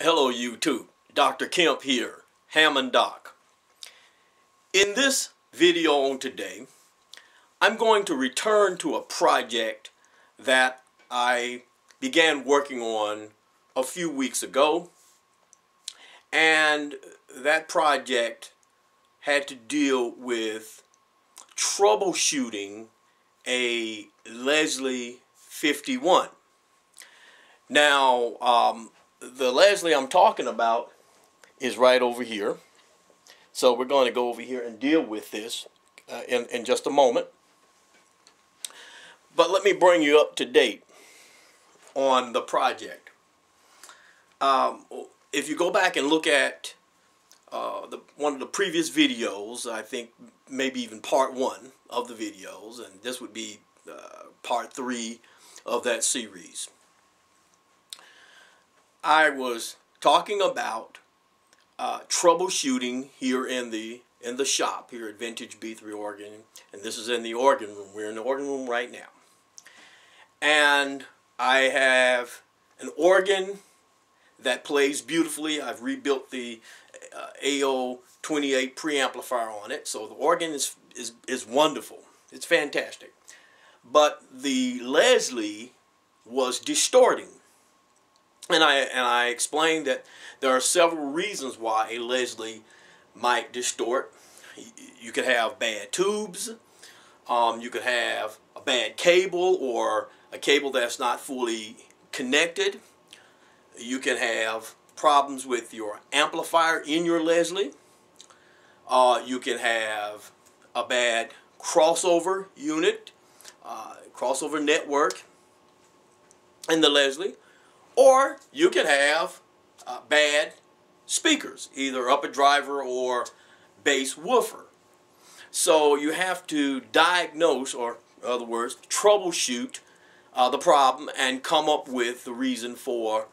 Hello YouTube, Dr. Kemp here, Hammond Doc. In this video on today, I'm going to return to a project that I began working on a few weeks ago, and that project had to deal with troubleshooting a Leslie 51. Now, the Leslie I'm talking about is right over here. So we're going to go over here and deal with this in just a moment. But let me bring you up to date on the project. If you go back and look at one of the previous videos, I think maybe even part 1 of the videos, and this would be part 3 of that series, I was talking about troubleshooting here in the shop here at Vintage B3 Organ, and this is in the organ room. We're in the organ room right now, and I have an organ that plays beautifully. I've rebuilt the AO28 preamplifier on it, so the organ is wonderful. It's fantastic, but the Leslie was distorting. And I explained that there are several reasons why a Leslie might distort. You could have bad tubes, you could have a bad cable or a cable that's not fully connected. You can have problems with your amplifier in your Leslie. You can have a bad crossover unit, crossover network in the Leslie. Or you can have bad speakers, either upper driver or bass woofer. So you have to diagnose, or in other words, troubleshoot the problem and come up with the reason for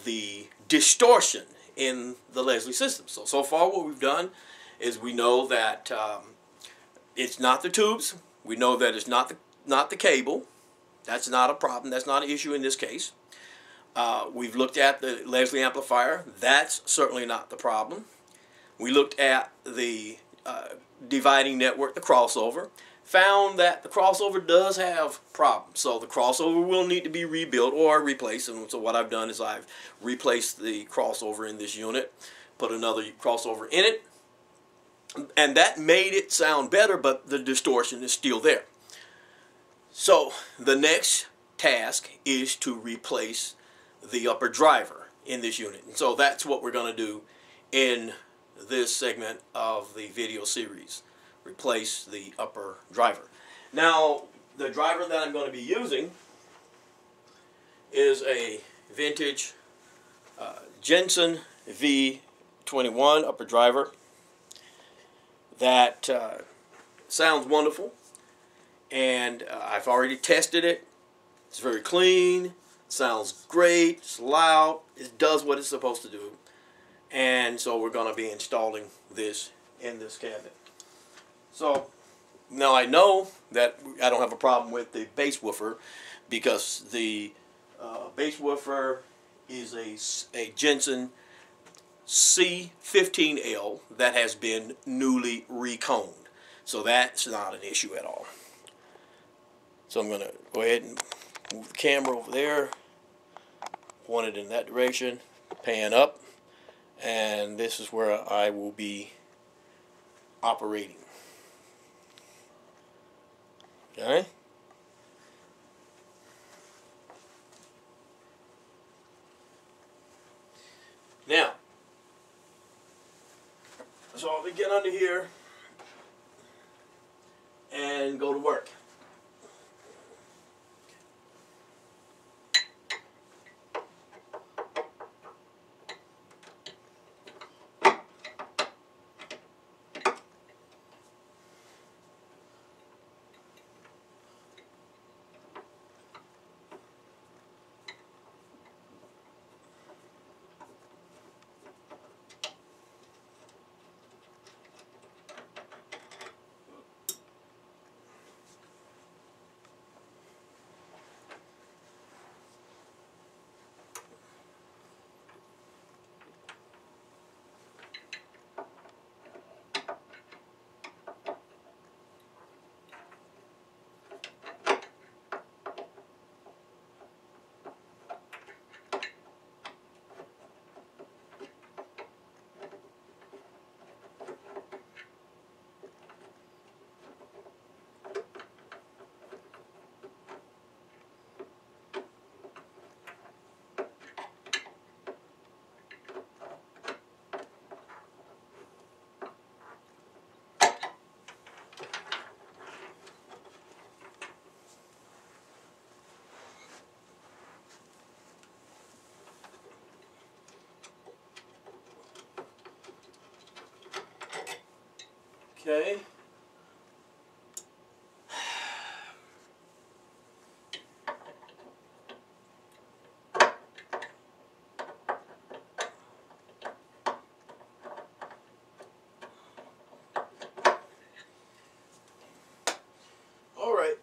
the distortion in the Leslie system. So far what we've done is we know that it's not the tubes. We know that it's not the cable. That's not a problem. That's not an issue in this case. We've looked at the Leslie amplifier. That's certainly not the problem. We looked at the dividing network, the crossover. Found that the crossover does have problems. So the crossover will need to be rebuilt or replaced. And so what I've done is I've replaced the crossover in this unit, put another crossover in it, and that made it sound better, but the distortion is still there. So the next task is to replace the upper driver in this unit. And so that's what we're going to do in this segment of the video series. Replace the upper driver. Now, the driver that I'm going to be using is a vintage Jensen V21 upper driver that sounds wonderful, and I've already tested it. It's very clean. Sounds great, it's loud, it does what it's supposed to do. And so we're going to be installing this in this cabinet. So now I know that I don't have a problem with the bass woofer, because the bass woofer is a Jensen C15L that has been newly reconed. So that's not an issue at all. So I'm going to go ahead and move the camera over there. Point it in that direction, pan up, and this is where I will be operating. Okay? Now, so I'll get under here and go to work. Okay. All right.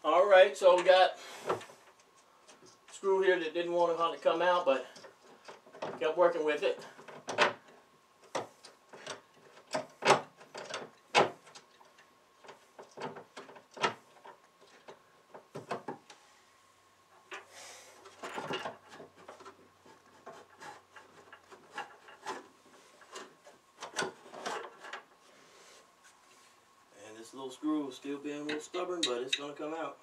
All right, so we got a screw here that didn't want to come out, but kept working with it. And this little screw is still being a little stubborn, but it's going to come out.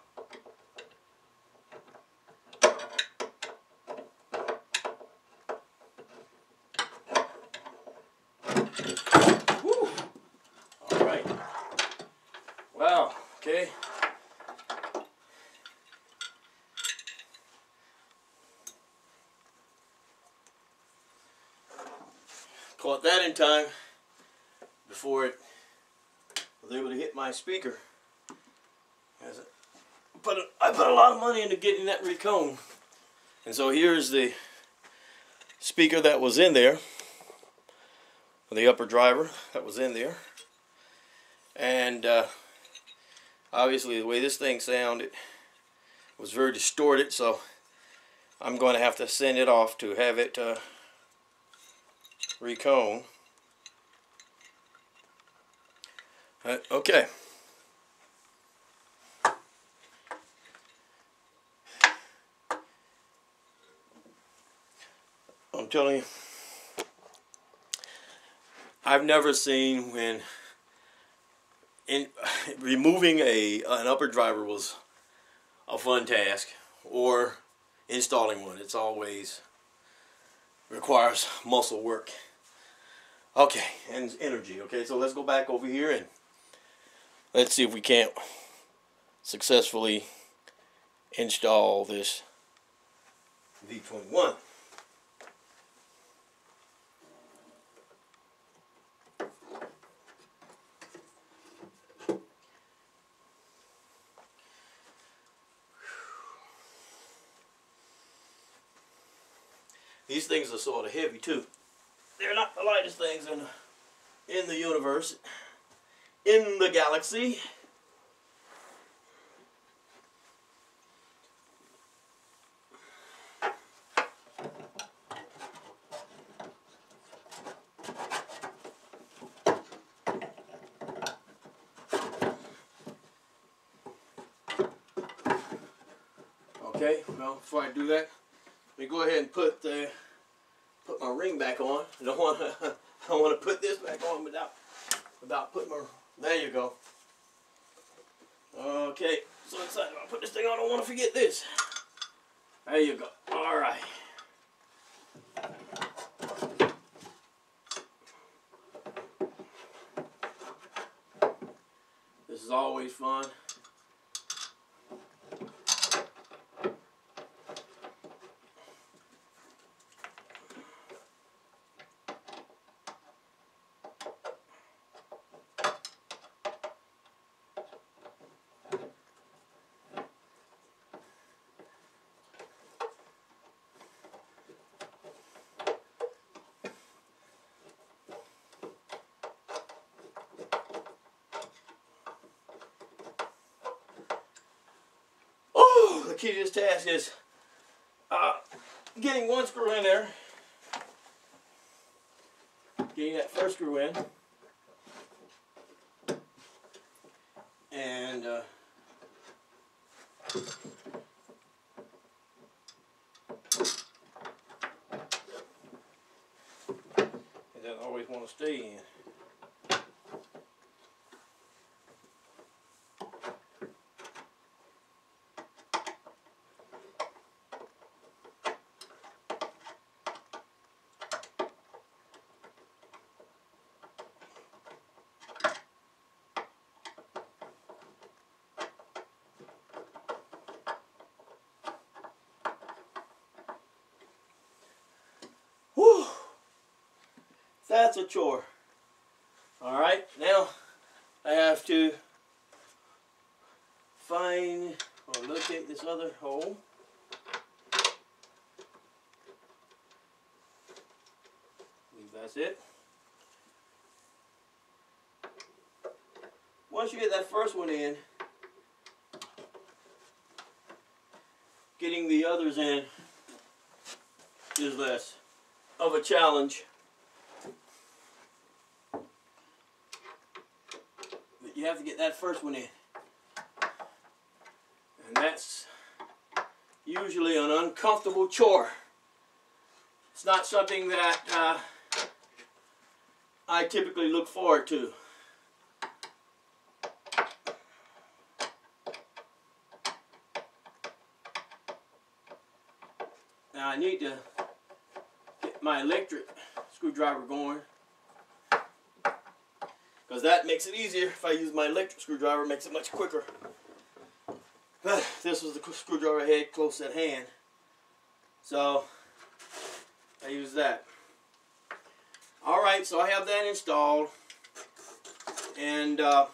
Woo. All right. Wow. Okay. Caught that in time before it was able to hit my speaker. I put a lot of money into getting that recone. And so here's the speaker that was in there, the upper driver that was in there. And obviously the way this thing sounded was very distorted, so I'm going to have to send it off to have it recone. Okay. I'm telling you, I've never seen when removing an upper driver was a fun task, or installing one. It's always requires muscle work. Okay, and energy. Okay, so let's go back over here and let's see if we can't successfully install this V21. These things are sort of heavy too. They're not the lightest things in the universe, in the galaxy. Okay, well, before I do that, let me go ahead and put my ring back on. I don't want to put this back on without putting my. There you go. Okay, so excited about putting this thing on. I don't want to forget this. There you go. All right. This is always fun. The key to this task is getting one screw in there, getting that first screw in, and it doesn't always want to stay in. Whew. That's a chore. Alright, now I have to find or locate this other hole. I believe that's it. Once you get that first one in, getting the others in is less of a challenge. But you have to get that first one in. And that's usually an uncomfortable chore. It's not something that I typically look forward to. Now I need to get my electric screwdriver going, because that makes it easier. If I use my electric screwdriver, it makes it much quicker. But this was the screwdriver I had close at hand, so I use that. Alright, so I have that installed, and I'm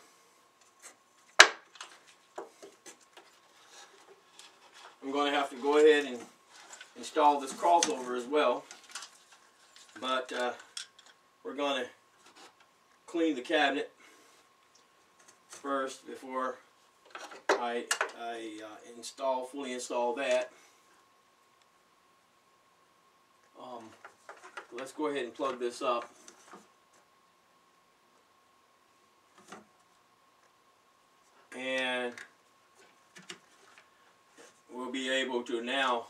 going to have to go ahead and install this crossover as well. But we're going to clean the cabinet first before I fully install that. Let's go ahead and plug this up. And we'll be able to now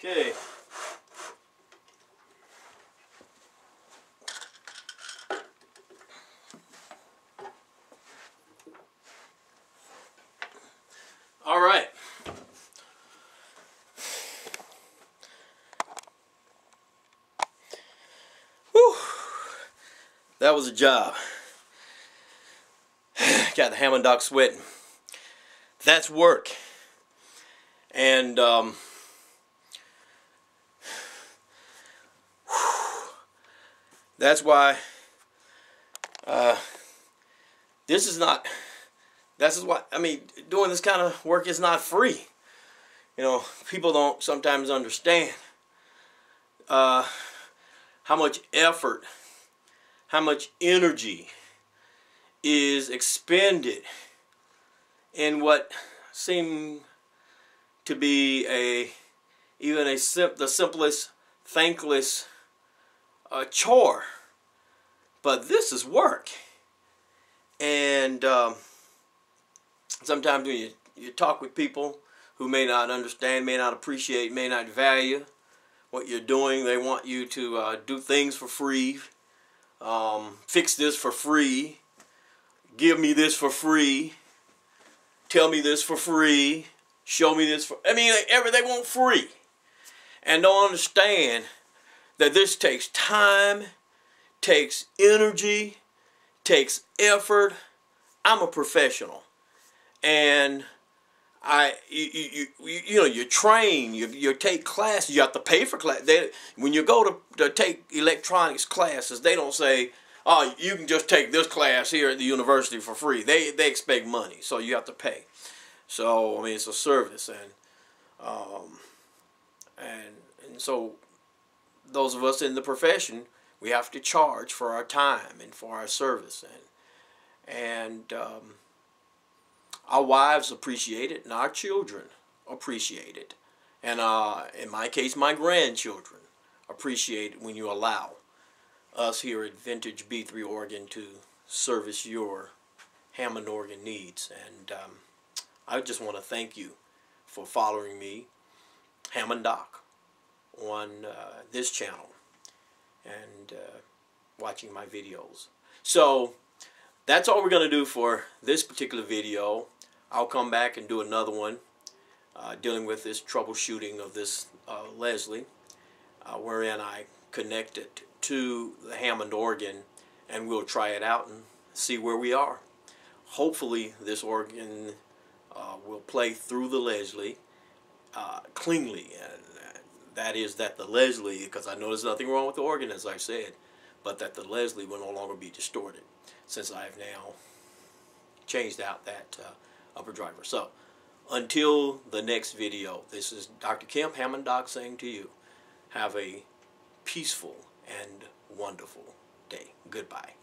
okay. All right. Whew. That was a job. Got the Hammond dock sweating. That's work. And that's why this is what I mean, doing this kind of work is not free. You know, people don't sometimes understand how much effort, how much energy is expended in what seem to be the simplest, thankless chore. But this is work. And sometimes when you talk with people who may not understand, may not appreciate, may not value what you're doing, they want you to do things for free, fix this for free, give me this for free, tell me this for free, show me this for... I mean, they want free. And don't understand that this takes time, takes energy, takes effort. I'm a professional. And you train, you take classes, you have to pay for class. When you go to take electronics classes, they don't say, oh, you can just take this class here at the university for free. They expect money, so you have to pay. So I mean, it's a service, and so those of us in the profession, we have to charge for our time and for our service, and our wives appreciate it, and our children appreciate it, and in my case, my grandchildren appreciate it when you allow us here at Vintage B3 Organ to service your Hammond organ needs. And I just want to thank you for following me, Hammond Doc, on this channel and watching my videos. So that's all we're going to do for this particular video. I'll come back and do another one dealing with this troubleshooting of this Leslie, wherein I connect it to the Hammond organ, and we'll try it out and see where we are. Hopefully this organ will play through the Leslie cleanly, and that is that the Leslie, because I know there's nothing wrong with the organ, as I said, but that the Leslie will no longer be distorted, since I have now changed out that upper driver. So until the next video, this is Dr. Kemp, Hammond Doc, saying to you, have a peaceful and wonderful day. Goodbye.